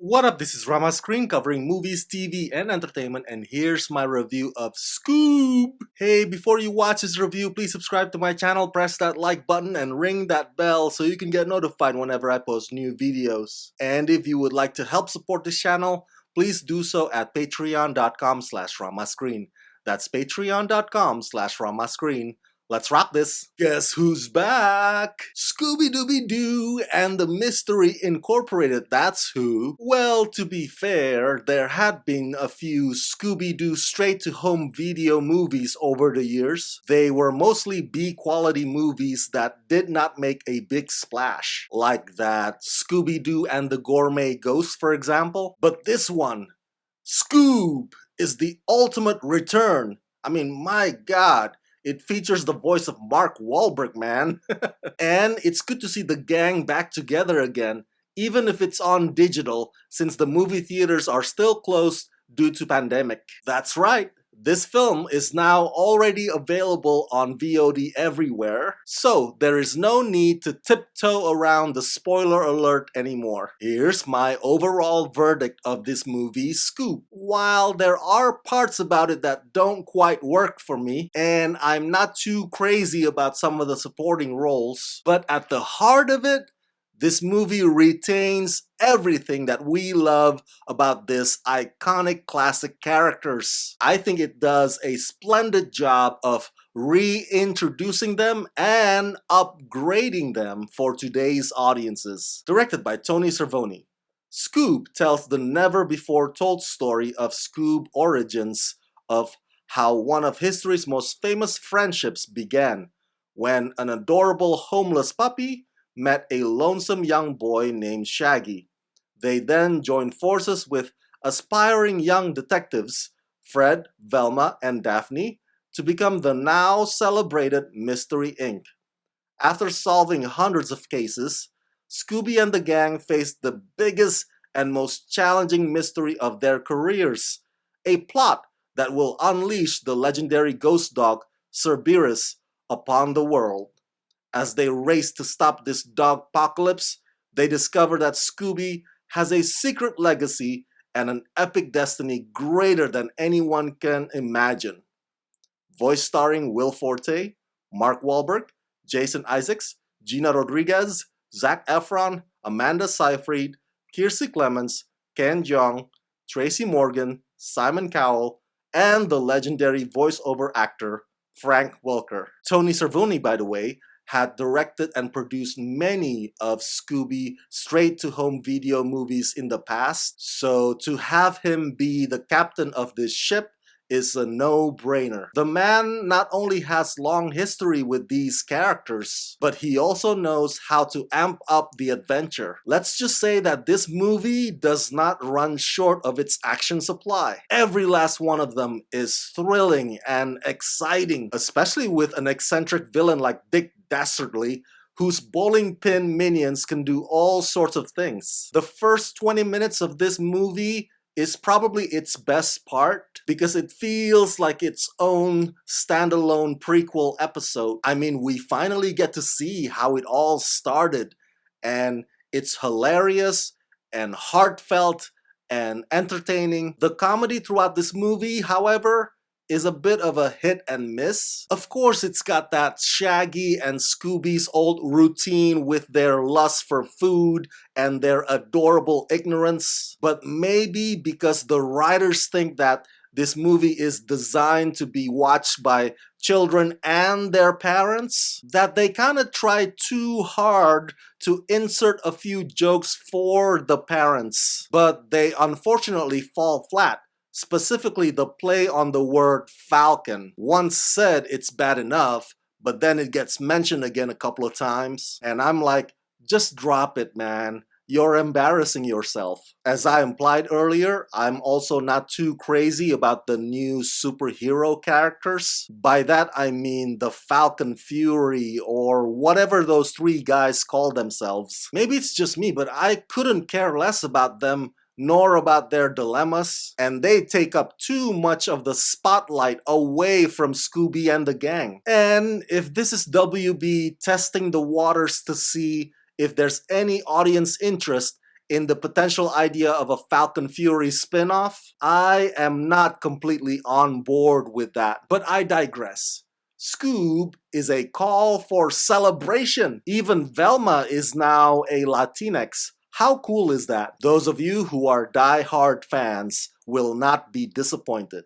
What up, this is Rama Screen covering movies, TV, and entertainment, and here's my review of Scoob! Hey, before you watch this review, please subscribe to my channel, press that like button, and ring that bell so you can get notified whenever I post new videos. And if you would like to help support this channel, please do so at patreon.com/ramascreen. That's patreon.com/ramascreen. Let's rock this! Guess who's back? Scooby Dooby Doo and the Mystery Incorporated, that's who. Well, to be fair, there had been a few Scooby-Doo straight-to-home video movies over the years. They were mostly B-quality movies that did not make a big splash, like that Scooby-Doo and the Gourmet Ghost, for example. But this one, Scoob, is the ultimate return. I mean, my god. It features the voice of Mark Wahlberg, man. And it's good to see the gang back together again, even if it's on digital, since the movie theaters are still closed due to pandemic. That's right. This film is now already available on VOD everywhere, so there is no need to tiptoe around the spoiler alert anymore. Here's my overall verdict of this movie, Scoob. While there are parts about it that don't quite work for me, and I'm not too crazy about some of the supporting roles, but at the heart of it, this movie retains everything that we love about this iconic classic characters. I think it does a splendid job of reintroducing them and upgrading them for today's audiences. Directed by Tony Cervoni, Scoob tells the never-before-told story of Scoob origins, of how one of history's most famous friendships began when an adorable homeless puppy met a lonesome young boy named Shaggy. They then joined forces with aspiring young detectives, Fred, Velma, and Daphne, to become the now celebrated Mystery Inc. After solving hundreds of cases, Scooby and the gang faced the biggest and most challenging mystery of their careers, a plot that will unleash the legendary ghost dog Cerberus upon the world. As they race to stop this dog-pocalypse, they discover that Scooby has a secret legacy and an epic destiny greater than anyone can imagine. Voice starring Will Forte, Mark Wahlberg, Jason Isaacs, Gina Rodriguez, Zac Efron, Amanda Seyfried, Kiersey Clemens, Ken Jeong, Tracy Morgan, Simon Cowell, and the legendary voiceover actor Frank Welker. Tony Cervoni, by the way, had directed and produced many of Scooby straight-to-home video movies in the past, so to have him be the captain of this ship is a no-brainer. The man not only has long history with these characters, but he also knows how to amp up the adventure. Let's just say that this movie does not run short of its action supply. Every last one of them is thrilling and exciting, especially with an eccentric villain like Dick Dastardly, whose bowling pin minions can do all sorts of things. The first 20 minutes of this movie is probably its best part because it feels like its own standalone prequel episode. I mean, we finally get to see how it all started, and it's hilarious and heartfelt and entertaining. The comedy throughout this movie, however, is a bit of a hit and miss. Of course, it's got that Shaggy and Scooby's old routine with their lust for food and their adorable ignorance. But maybe because the writers think that this movie is designed to be watched by children and their parents, that they kind of try too hard to insert a few jokes for the parents. But they unfortunately fall flat. Specifically, the play on the word falcon. Once said it's bad enough, but then it gets mentioned again a couple of times, and I'm like, just drop it, man. You're embarrassing yourself. As I implied earlier, I'm also not too crazy about the new superhero characters. By that I mean the Falcon Fury or whatever those three guys call themselves. Maybe it's just me, but I couldn't care less about them nor about their dilemmas, and they take up too much of the spotlight away from Scooby and the gang. And if this is WB testing the waters to see if there's any audience interest in the potential idea of a Falcon Fury spin-off, I am not completely on board with that, but I digress. Scoob is a call for celebration. Even Velma is now a Latinx. How cool is that? Those of you who are die-hard fans will not be disappointed.